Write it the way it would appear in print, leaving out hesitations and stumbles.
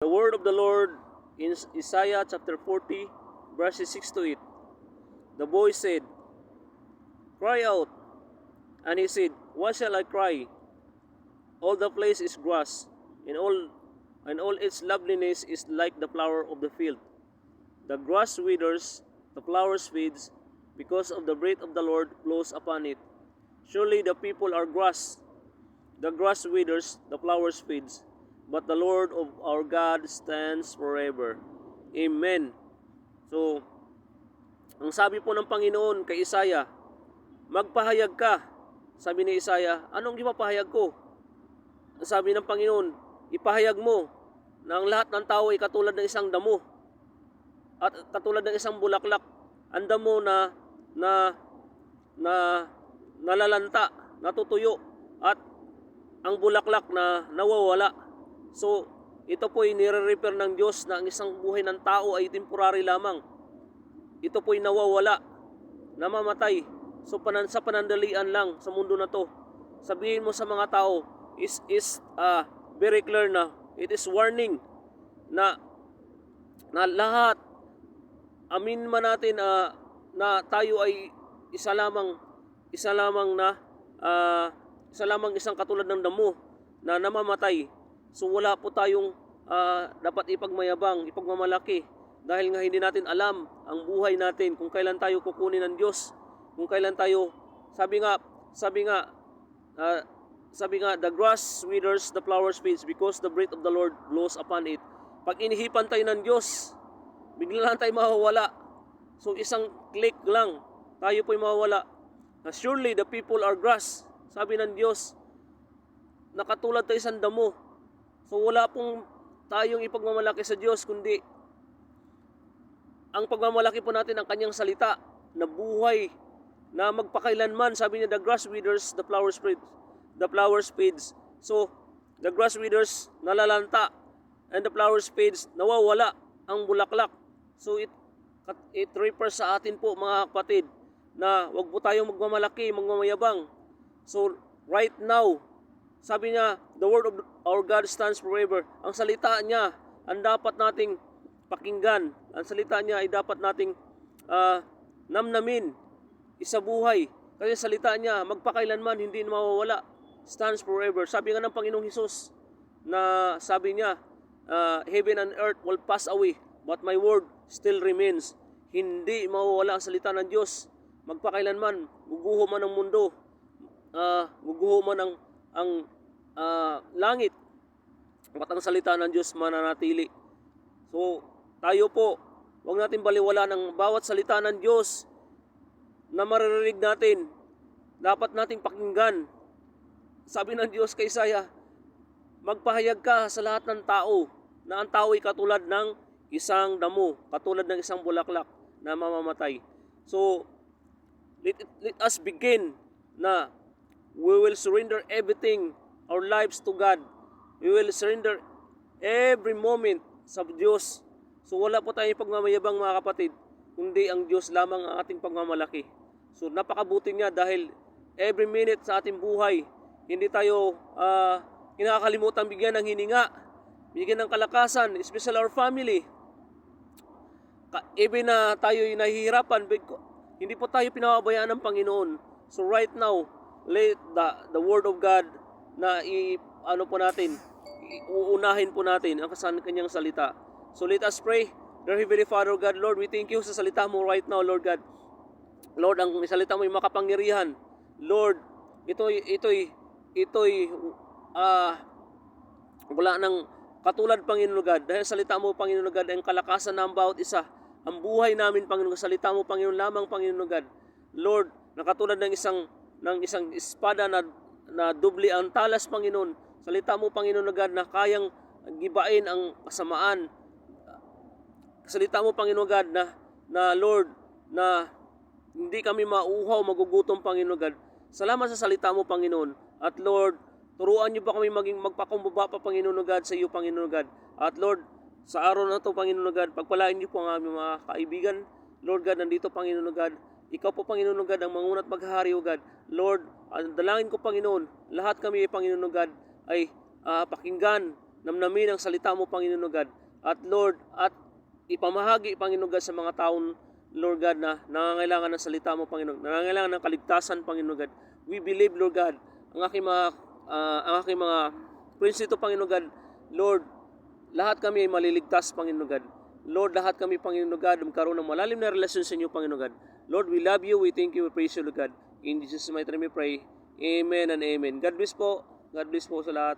The word of the Lord in Isaiah chapter 40, verses 6 to 8. The boy said, "Cry out." And he said, "What shall I cry? All the place is grass, and all its loveliness is like the flower of the field. The grass withers, the flowers fades, because of the breath of the Lord blows upon it. Surely the people are grass. The grass withers, the flowers fades, but the Lord of our God stands forever." Amen. So, ang sabi po ng Panginoon kay Isaiah, magpahayag ka. Sabi ni Isaiah, anong ipapahayag ko? Sabi ng Panginoon, ipahayag mo na ang lahat ng tao ay katulad ng isang damo at katulad ng isang bulaklak. Ang damo na nalalanta, natutuyo, at ang bulaklak na nawawala. So, ito po ay nire-refer ng Diyos na ang isang buhay ng tao ay temporary lamang. Ito po ay nawawala, namamatay. So, sa panandalian lang sa mundo na to. Sabihin mo sa mga tao, is very clear na, it is warning na lahat, amin man natin na tayo ay isa lamang isang katulad ng damo na namamatay. So wala po tayong dapat ipagmamalaki dahil nga hindi natin alam ang buhay natin, kung kailan tayo kukunin ng Diyos, kung kailan tayo, sabi nga, the grass withers, the flowers fades, because the breath of the Lord blows upon it. Pag inihipan tayo ng Diyos, bigla lang tayo mawawala. So isang click lang, tayo po'y mawawala. Surely the people are grass. Sabi ng Diyos, nakatulad tayo isang damo. So wala pong tayong ipagmamalaki sa Diyos, kundi ang pagmamalaki po natin ang kanyang salita na buhay, na magpakailanman. Sabi niya, the grass withers, the flowers fades. So, the grass withers, nalalanta, and the flowers fades, nawawala ang bulaklak. So, it refers sa atin po, mga kapatid, na wag po tayong magmamalaki, magmamayabang. So, right now, sabi niya, the word of our God stands forever. Ang salita niya, ang dapat nating pakinggan. Ang salita niya ay dapat nating namnamin, isabuhay. Kasi salita niya, magpakailanman, hindi na mawawala. Stands forever. Sabi nga ng Panginoong Hesus, na sabi niya, heaven and earth will pass away, but my word still remains. Hindi mawawala ang salita ng Diyos. Magpakailanman, guguho man ang mundo, guguho man ang langit, at ang salita ng Diyos mananatili. So, tayo po, huwag natin baliwala ng bawat salita ng Diyos na maririnig natin. Dapat nating pakinggan. Sabi ng Diyos kay Isaiah, magpahayag ka sa lahat ng tao na ang tao ay katulad ng isang damo, katulad ng isang bulaklak na mamamatay. So, let us begin na we will surrender everything, our lives to God. We will surrender every moment sa Diyos. So wala po tayong pagmamayabang, mga kapatid, kundi ang Diyos lamang ang ating pagmamalaki. So napakabuti niya dahil every minute sa ating buhay, hindi tayo kinakalimutan bigyan ng hininga, bigyan ng kalakasan, especially our family. Even na tayo nahihirapan, hindi po tayo pinababayaan ng Panginoon. So right now, let the word of God na uunahin po natin ang kanyang salita. So let us pray. Dear Heavenly Father God, Lord, we thank you sa salita mo right now, Lord God. Lord, ang salita mo ay makapangyarihan. Lord, ito'y wala ng katulad, Panginoon God. Dahil salita mo, Panginoon God, ang kalakasan ng bawat isa. Ang buhay namin, Panginoon, salita mo, Panginoon lamang, Panginoon God. Lord, nakatulad ng isang espada na dubli ang talas, Panginoon. Salita mo, Panginoon God, na kayang gibain ang kasamaan. Salita mo, Panginoon God, na Lord, na hindi kami mauhaw, magugutom, Panginoon God. Salamat sa salita mo, Panginoon. At Lord, turuan niyo pa kami maging magpakumbaba pa, Panginoon God, sa iyo, Panginoon God. At Lord, sa araw na ito, Panginoon God, pagpalain niyo po ang aming mga kaibigan. Lord God, nandito, Panginoon God. Ikaw po, Panginoon God, ang mangunat maghahari, O God. Lord, dalangin ko, Panginoon, lahat kami, Panginoon God, ay pakinggan namnamin ang salita mo, Panginoon God. At Lord, at ipamahagi, Panginoon God, sa mga taon, Lord God, na nangangailangan ng salita mo, Panginoon. Nangangailangan ng kaligtasan, Panginoon God. We believe, Lord God, ang aking mga friends dito, Panginoon God, Lord, lahat kami ay maliligtas, Panginoon God. Lord, lahat kami, Panginoon God, magkaroon ng malalim na relasyon sa inyo, Panginoon God. Lord, we love you, we thank you, we praise you, Lord God. In Jesus' mighty name we pray. Amen and amen. God bless po. God bless po sa lahat.